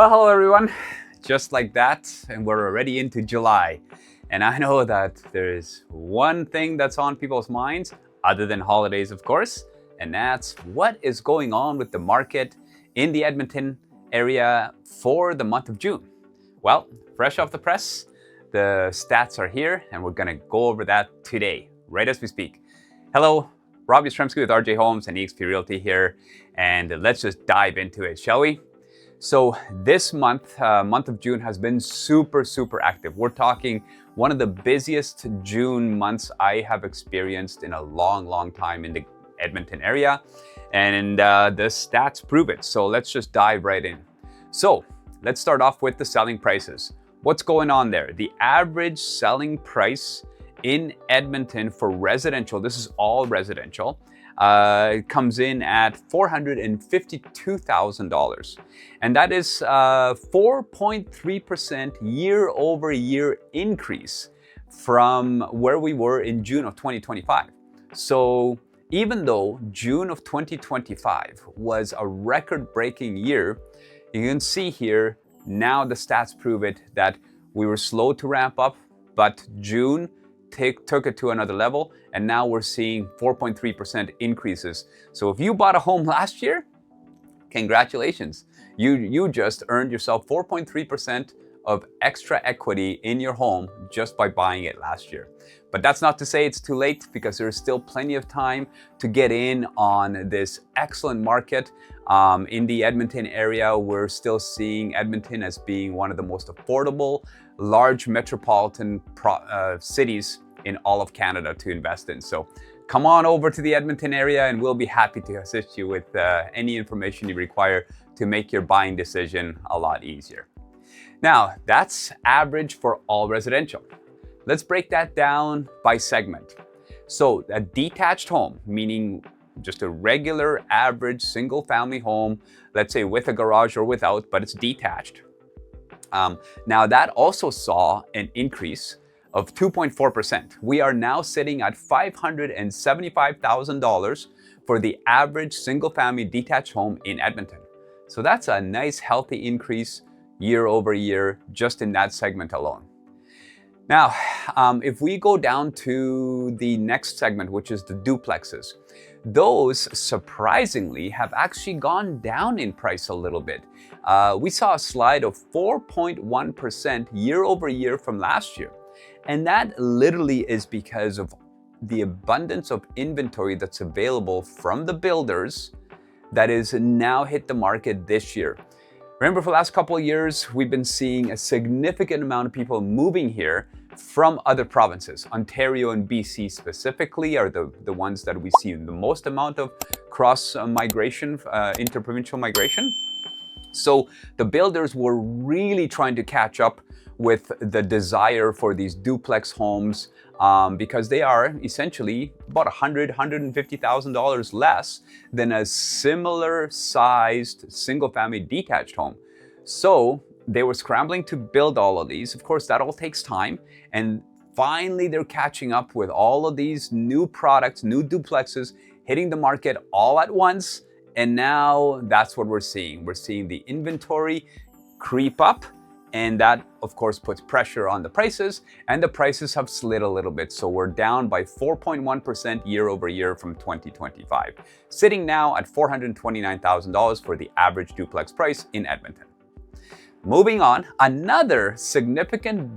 Well, hello everyone. Just like that, and we're already into July. And I know that there's one thing that's on people's minds, other than holidays, of course, and that's what is going on with the market in the Edmonton area for the month of June. Well, fresh off the press, the stats are here, and we're gonna go over that today, right as we speak. Hello, Rob Yastrzemski with RJ Homes and eXp Realty here, and let's just dive into it, shall we? So this month of June has been super active. We're talking one of the busiest June months I have experienced in a long time in the Edmonton area. And the stats prove it. So let's just dive right in. So let's start off with the selling prices. What's going on there? The average selling price in Edmonton for residential, this is all residential, comes in at $452,000. And that is 4.3% year-over-year increase from where we were in June of 2025. So even though June of 2025 was a record-breaking year, you can see here, now the stats prove it, that we were slow to ramp up, but June took it to another level, and now we're seeing 4.3% increases. So if you bought a home last year, congratulations. You just earned yourself 4.3% of extra equity in your home just by buying it last year. But that's not to say it's too late, because there's still plenty of time to get in on this excellent market. In the Edmonton area, we're still seeing Edmonton as being one of the most affordable, large metropolitan cities in all of Canada to invest in. So come on over to the Edmonton area and we'll be happy to assist you with any information you require to make your buying decision a lot easier. Now, that's average for all residential. Let's break that down by segment. So a detached home, meaning just a regular average single family home, let's say with a garage or without, but it's detached. Now that also saw an increase of 2.4%. We are now sitting at $575,000 for the average single family detached home in Edmonton. So that's a nice healthy increase year over year just in that segment alone. Now, if we go down to the next segment, which is the duplexes, those surprisingly have actually gone down in price a little bit. We saw a slide of 4.1% year over year from last year. And that literally is because of the abundance of inventory that's available from the builders that is now hit the market this year. Remember, for the last couple of years, we've been seeing a significant amount of people moving here from other provinces. Ontario and BC specifically are the ones that we see the most amount of cross migration, interprovincial migration. So the builders were really trying to catch up with the desire for these duplex homes because they are essentially about $150,000 less than a similar sized single family detached home. So they were scrambling to build all of these. Of course, that all takes time. And finally, they're catching up with all of these new products, new duplexes hitting the market all at once. And now that's what we're seeing. We're seeing the inventory creep up. And that, of course, puts pressure on the prices, and the prices have slid a little bit. So we're down by 4.1% year over year from 2025, sitting now at $429,000 for the average duplex price in Edmonton. Moving on, another significant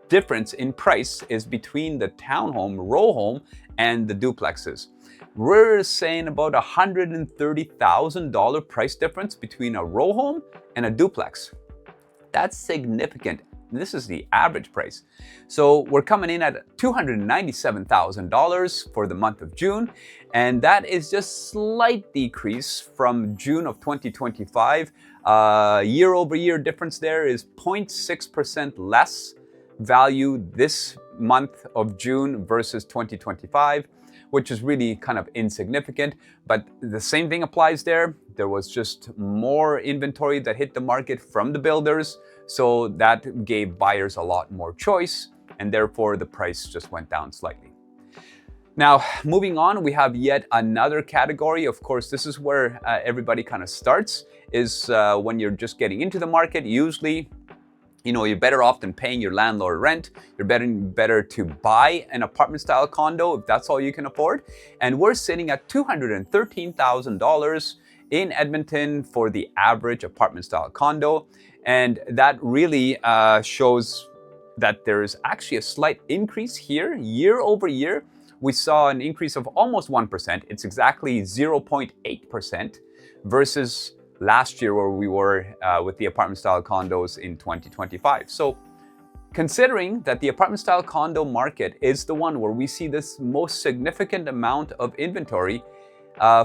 difference in price is between the townhome, row home, and the duplexes. We're saying about $130,000 price difference between a row home and a duplex. That's significant. This is the average price. So we're coming in at $297,000 for the month of June, and that is just slight decrease from June of 2025. Year over year difference there is 0.6% less value this month of June versus 2025, which is really kind of insignificant. But the same thing applies there. There was just more inventory that hit the market from the builders. So that gave buyers a lot more choice, and therefore the price just went down slightly. Now, moving on, we have yet another category. Of course, this is where everybody kind of starts, is when you're just getting into the market. Usually, you're better off than paying your landlord rent. You're better to buy an apartment style condo if that's all you can afford. And we're sitting at $213,000 in Edmonton for the average apartment style condo. And that really shows that there's actually a slight increase here year over year. We saw an increase of almost 1%. It's exactly 0.8% versus last year where we were with the apartment style condos in 2025. So considering that the apartment style condo market is the one where we see this most significant amount of inventory,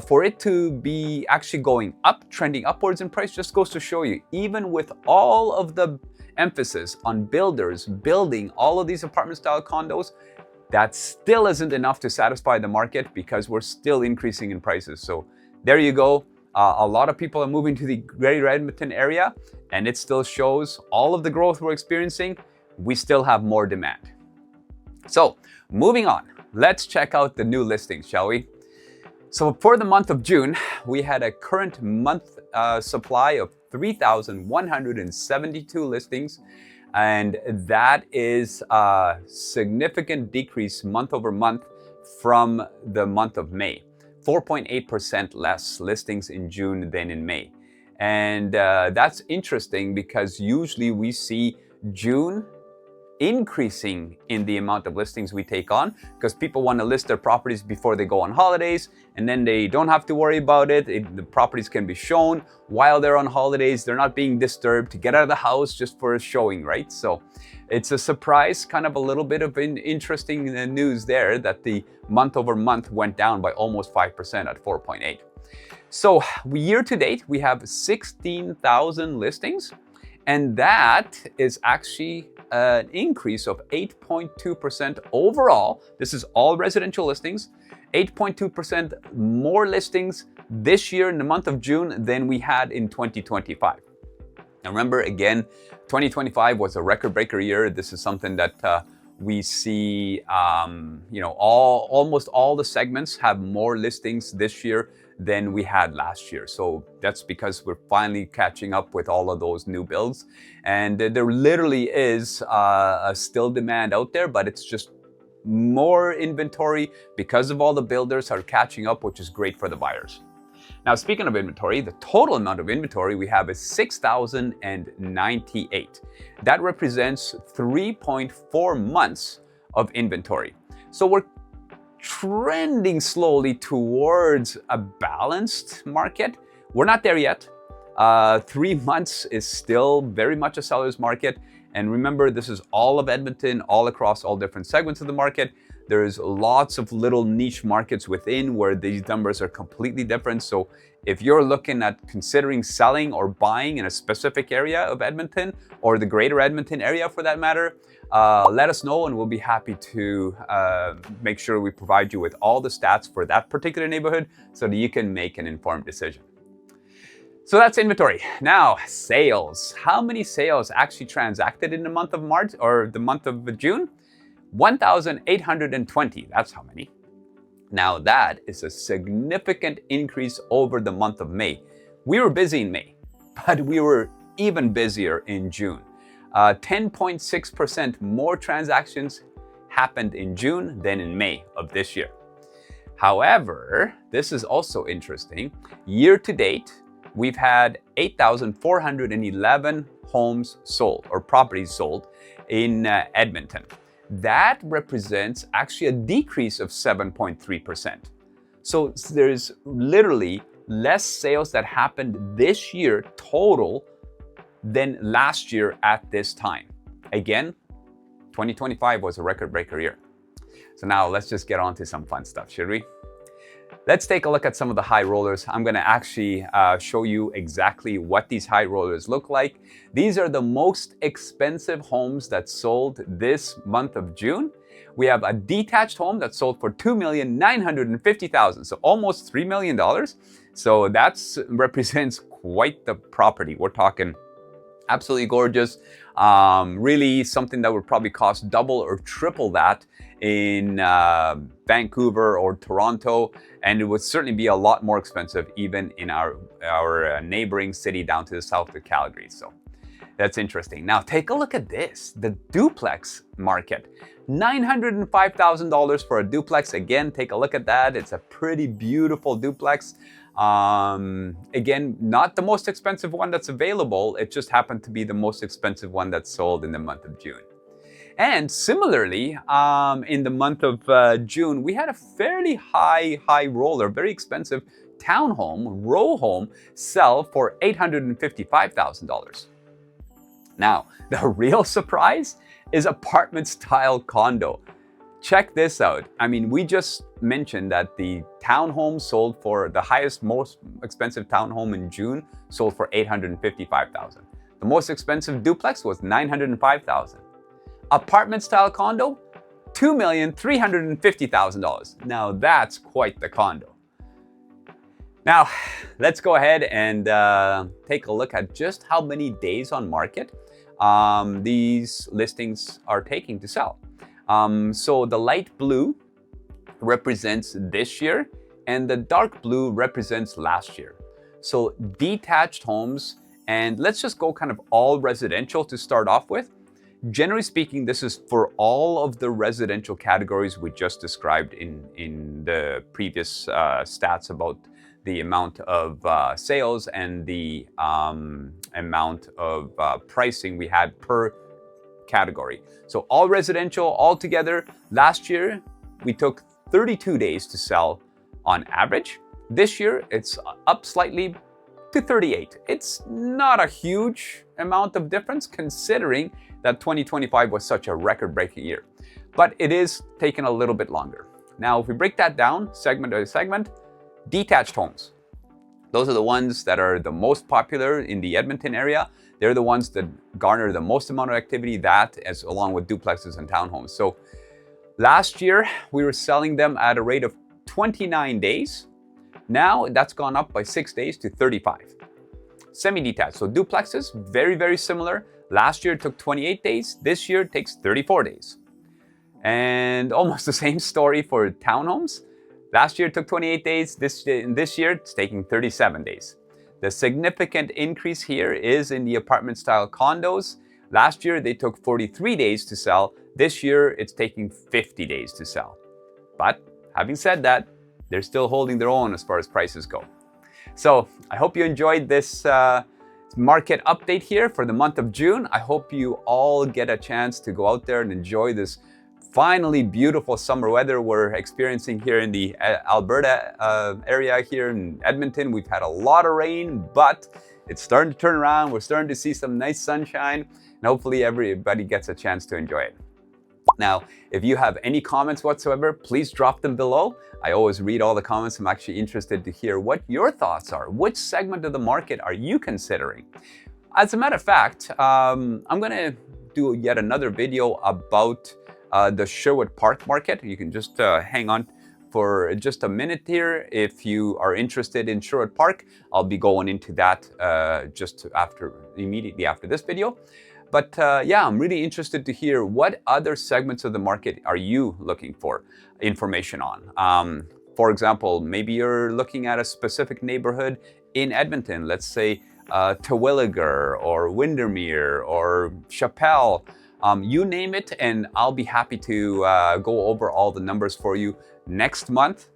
for it to be actually going up, trending upwards in price, just goes to show you, even with all of the emphasis on builders building all of these apartment style condos, that still isn't enough to satisfy the market because we're still increasing in prices. So there you go. A lot of people are moving to the greater Edmonton area, and it still shows all of the growth we're experiencing. We still have more demand. So moving on, let's check out the new listings, shall we? So for the month of June, we had a current month supply of 3,172 listings. And that is a significant decrease month over month from the month of May. 4.8% less listings in June than in May. And that's interesting because usually we see June increasing in the amount of listings we take on because people want to list their properties before they go on holidays, and then they don't have to worry about it. The properties can be shown while they're on holidays. They're not being disturbed to get out of the house just for a showing, right? So it's a surprise, kind of a little bit of interesting news there that the month over month went down by almost 5% at 4.8. So year to date, we have 16,000 listings, and that is actually an increase of 8.2% overall. This is all residential listings. 8.2% more listings this year in the month of June than we had in 2025. Now remember, again, 2025 was a record breaker year. This is something that we see, almost all the segments have more listings this year than we had last year. So that's because we're finally catching up with all of those new builds. And there literally is a still demand out there, but it's just more inventory because of all the builders are catching up, which is great for the buyers. Now, speaking of inventory, the total amount of inventory we have is 6,098. That represents 3.4 months of inventory. So we're trending slowly towards a balanced market. We're not there yet. 3 months is still very much a seller's market. And remember, this is all of Edmonton, all across all different segments of the market. There's lots of little niche markets within where these numbers are completely different. So if you're looking at considering selling or buying in a specific area of Edmonton or the greater Edmonton area for that matter, let us know and we'll be happy to make sure we provide you with all the stats for that particular neighborhood so that you can make an informed decision. So that's inventory. Now, sales. How many sales actually transacted in the month of March or the month of June? 1,820. That's how many. Now, that is a significant increase over the month of May. We were busy in May, but we were even busier in June. 10.6% more transactions happened in June than in May of this year. However, this is also interesting. Year to date, we've had 8,411 homes sold or properties sold in Edmonton. That represents actually a decrease of 7.3%. So there's literally less sales that happened this year total than last year at this time. Again, 2025 was a record breaker year. So now let's just get on to some fun stuff, should we? Let's take a look at some of the high rollers. I'm going to actually show you exactly what these high rollers look like. These are the most expensive homes that sold this month of June. We have a detached home that sold for $2,950,000, so almost $3 million. So that represents quite the property. We're talking Absolutely gorgeous. Really something that would probably cost double or triple that in Vancouver or Toronto, and it would certainly be a lot more expensive even in our neighboring city down to the south of Calgary. So that's interesting. Now take a look at this, the duplex market. $905,000 for a duplex. Again, take a look at that. It's a pretty beautiful duplex. Again, not the most expensive one that's available. It just happened to be the most expensive one that's sold in the month of June. And similarly, in the month of June, we had a fairly high roller, very expensive townhome, row home, sell for $855,000. Now, the real surprise is apartment style condo. Check this out. I mean, we just mentioned that the townhome sold for the highest, most expensive townhome in June sold for $855,000. The most expensive duplex was $905,000. Apartment style condo, $2,350,000. Now that's quite the condo. Now, let's go ahead and take a look at just how many days on market these listings are taking to sell. So the light blue represents this year and the dark blue represents last year. So detached homes, and let's just go kind of all residential to start off with. Generally speaking, this is for all of the residential categories we just described in the previous stats about the amount of sales and the amount of pricing we had per category. So all residential, all together, last year we took 32 days to sell on average. This year it's up slightly to 38. It's not a huge amount of difference considering that 2025 was such a record-breaking year, but it is taking a little bit longer. Now, if we break that down segment by segment, detached homes. Those are the ones that are the most popular in the Edmonton area. They're the ones that garner the most amount of activity, that as along with duplexes and townhomes. So last year, we were selling them at a rate of 29 days. Now that's gone up by 6 days to 35. Semi-detached, so duplexes, very, very similar. Last year it took 28 days. This year it takes 34 days. And almost the same story for townhomes. Last year it took 28 days. This year it's taking 37 days. The significant increase here is in the apartment style condos. Last year they took 43 days to sell. This year it's taking 50 days to sell. But having said that, they're still holding their own as far as prices go. So I hope you enjoyed this market update here for the month of June. I hope you all get a chance to go out there and enjoy this finally beautiful summer weather we're experiencing here in the Alberta area here in Edmonton. We've had a lot of rain, but it's starting to turn around. We're starting to see some nice sunshine, and hopefully everybody gets a chance to enjoy it. Now, if you have any comments whatsoever, please drop them below. I always read all the comments. I'm actually interested to hear what your thoughts are. Which segment of the market are you considering? As a matter of fact, I'm going to do yet another video about the Sherwood Park market. You can just hang on for just a minute here. If you are interested in Sherwood Park, I'll be going into that immediately after this video. But yeah, I'm really interested to hear what other segments of the market are you looking for information on. For example, maybe you're looking at a specific neighborhood in Edmonton, let's say Terwilliger or Windermere or Chappelle. You name it, and I'll be happy to go over all the numbers for you next month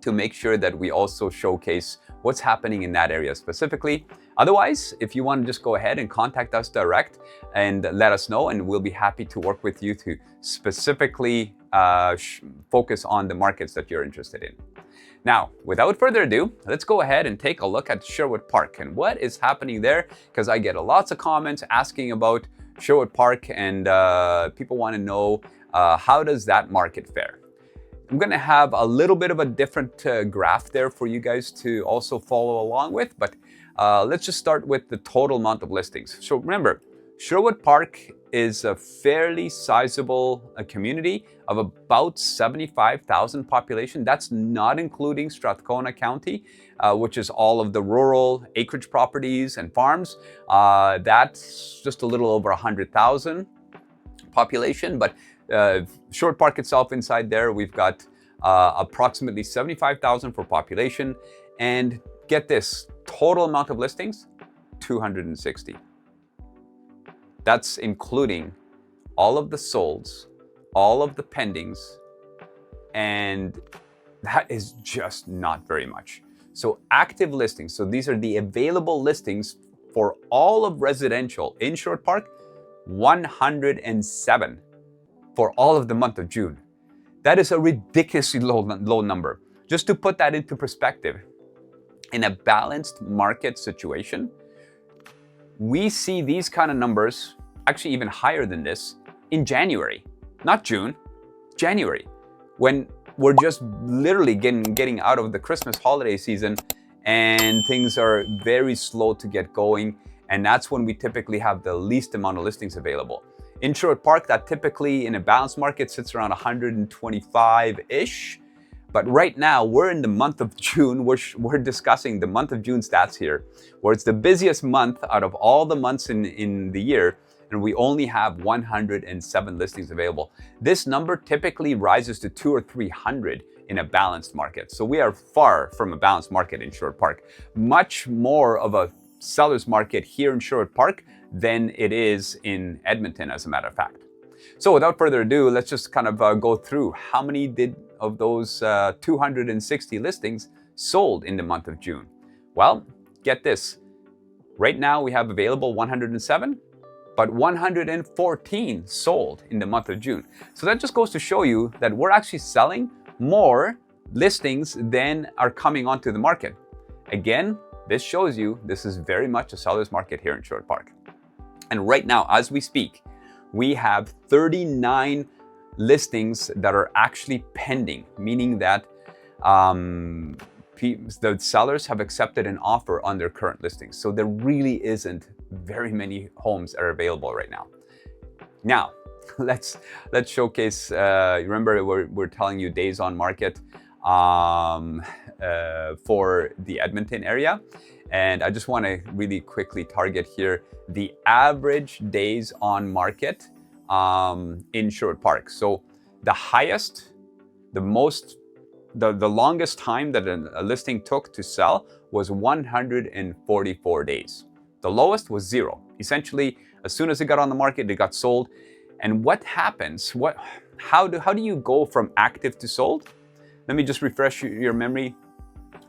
to make sure that we also showcase what's happening in that area specifically. Otherwise, if you want to just go ahead and contact us direct and let us know, and we'll be happy to work with you to specifically focus on the markets that you're interested in. Now, without further ado, let's go ahead and take a look at Sherwood Park and what is happening there, because I get lots of comments asking about Sherwood Park, and people want to know how does that market fare. I'm going to have a little bit of a different graph there for you guys to also follow along with, but let's just start with the total amount of listings. So remember, Sherwood Park is a fairly sizable community of about 75,000 population. That's not including Strathcona County, which is all of the rural acreage properties and farms. That's just a little over 100,000 population, but Sherwood Park itself, inside there, we've got approximately 75,000 for population. And get this, total amount of listings, 260. That's including all of the solds, all of the pendings, and that is just not very much. So active listings, so these are the available listings for all of residential in Sherwood Park, 107 for all of the month of June. That is a ridiculously low number. Just to put that into perspective, in a balanced market situation, we see these kind of numbers, actually even higher than this, in January, not June, January, when we're just literally getting out of the Christmas holiday season and things are very slow to get going. And that's when we typically have the least amount of listings available. In Sherwood Park, that typically in a balanced market sits around 125-ish. But right now, we're in the month of June. We're discussing the month of June stats here, where it's the busiest month out of all the months in the year, and we only have 107 listings available. This number typically rises to 200 or 300 in a balanced market. So we are far from a balanced market in Sherwood Park. Much more of a seller's market here in Sherwood Park than it is in Edmonton, as a matter of fact. So without further ado, let's just kind of go through how many of those 260 listings sold in the month of June. Well, get this. Right now we have available 107, but 114 sold in the month of June. So that just goes to show you that we're actually selling more listings than are coming onto the market. Again, this shows you this is very much a seller's market here in Sherwood Park. And right now, as we speak, we have 39 listings that are actually pending, meaning that the sellers have accepted an offer on their current listings. So there really isn't very many homes that are available right now. Now, let's showcase, remember we're telling you days on market for the Edmonton area. And I just want to really quickly target here the average days on market in Sherwood Park. So the highest, the longest time that a listing took to sell was 144 days. The lowest was 0. Essentially, as soon as it got on the market, it got sold. And what happens? How do you go from active to sold? Let me just refresh your memory.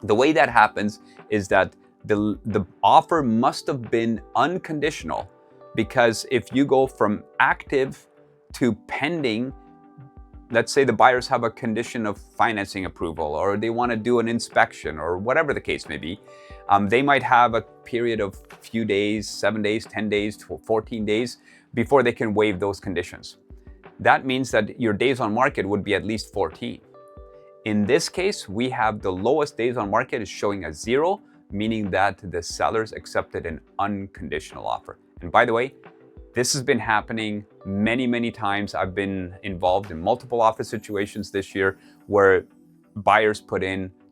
The way that happens is that the offer must have been unconditional, because if you go from active to pending, let's say the buyers have a condition of financing approval, or they want to do an inspection, or whatever the case may be, they might have a period of few days, 7 days, 10 days, 14 days before they can waive those conditions. That means that your days on market would be at least 14. In this case, we have the lowest days on market is showing a 0, meaning that the sellers accepted an unconditional offer. And by the way, this has been happening many times. I've been involved in multiple office situations this year where buyers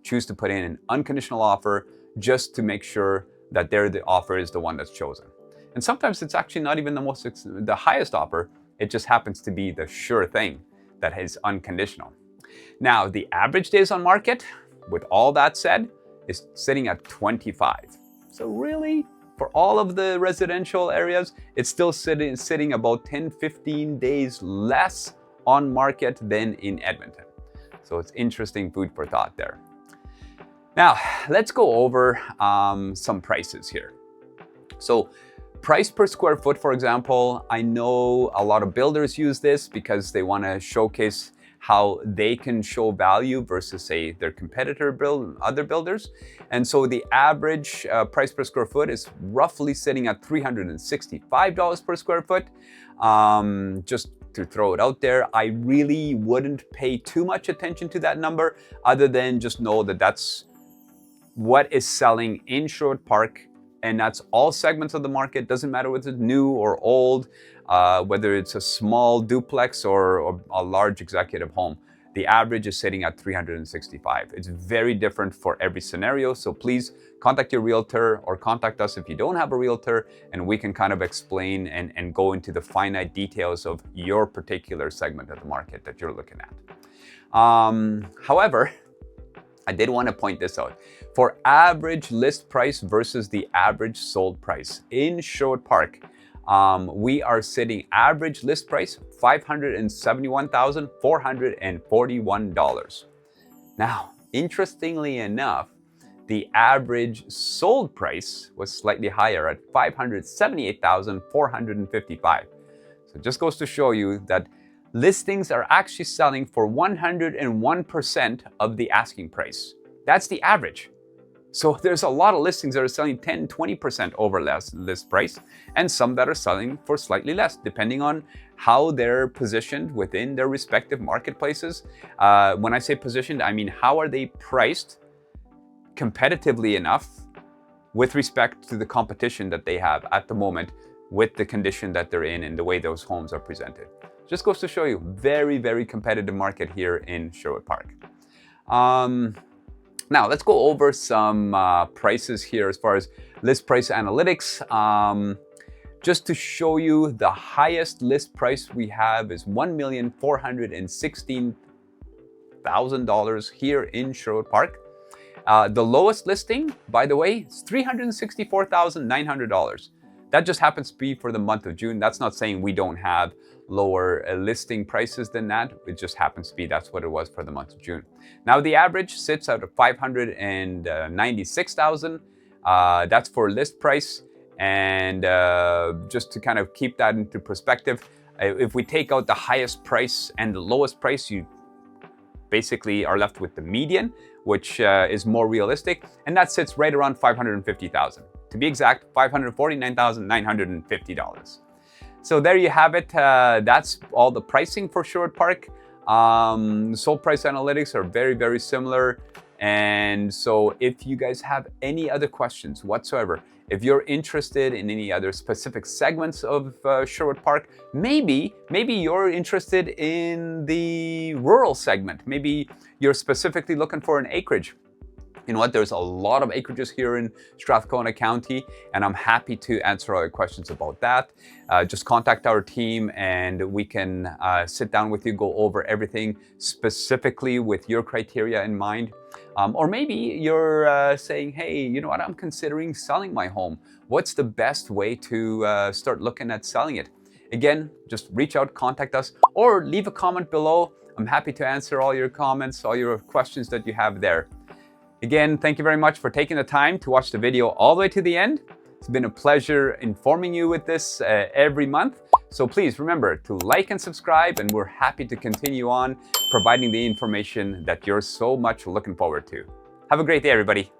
choose to put in an unconditional offer just to make sure that the offer is the one that's chosen. And sometimes it's actually not even the highest offer. It just happens to be the sure thing that is unconditional. Now, the average days on market, with all that said, is sitting at 25. So really, for all of the residential areas, it's still sitting about 10-15 days less on market than in Edmonton. So it's interesting food for thought there. Now, let's go over some prices here. So price per square foot, for example, I know a lot of builders use this because they want to showcase how they can show value versus, say, their competitor other builders. And so the average price per square foot is roughly sitting at $365 per square foot. Just to throw it out there, I really wouldn't pay too much attention to that number, other than just know that that's what is selling in Sherwood Park. And that's all segments of the market. Doesn't matter whether it's new or old. whether it's a small duplex or a large executive home, the average is sitting at $365. It's very different for every scenario. So please contact your realtor or contact us if you don't have a realtor, and we can kind of explain and go into the finite details of your particular segment of the market that you're looking at. However, I did want to point this out. For average list price versus the average sold price in Sherwood Park, we are sitting average list price $571,441. Now, interestingly enough, the average sold price was slightly higher at $578,455. So it just goes to show you that listings are actually selling for 101% of the asking price. That's the average. So there's a lot of listings that are selling 10, 20% over list price, and some that are selling for slightly less, depending on how they're positioned within their respective marketplaces. When I say positioned, I mean how are they priced competitively enough with respect to the competition that they have at the moment with the condition that they're in and the way those homes are presented. Just goes to show you, very, very competitive market here in Sherwood Park. Now, let's go over some prices here as far as list price analytics. Just to show you, the highest list price we have is $1,416,000 here in Sherwood Park. The lowest listing, by the way, is $364,900. That just happens to be for the month of June. That's not saying we don't have lower listing prices than that. It just happens to be that's what it was for the month of June. Now the average sits at $596,000. That's for list price. And just to kind of keep that into perspective, if we take out the highest price and the lowest price, you basically are left with the median, which is more realistic, and that sits right around $550,000. To be exact, $549,950. So there you have it. That's all the pricing for Sherwood Park. Sold price analytics are very, very similar. And so if you guys have any other questions whatsoever, if you're interested in any other specific segments of Sherwood Park, maybe you're interested in the rural segment. Maybe you're specifically looking for an acreage. You know what, there's a lot of acreages here in Strathcona County, and I'm happy to answer all your questions about that. Just contact our team and we can sit down with you, go over everything specifically with your criteria in mind. Or maybe you're saying, hey, you know what, I'm considering selling my home. What's the best way to start looking at selling it? Again, just reach out, contact us, or leave a comment below. I'm happy to answer all your comments, all your questions that you have there. Again, thank you very much for taking the time to watch the video all the way to the end. It's been a pleasure informing you with this every month. So please remember to like and subscribe, and we're happy to continue on providing the information that you're so much looking forward to. Have a great day, everybody.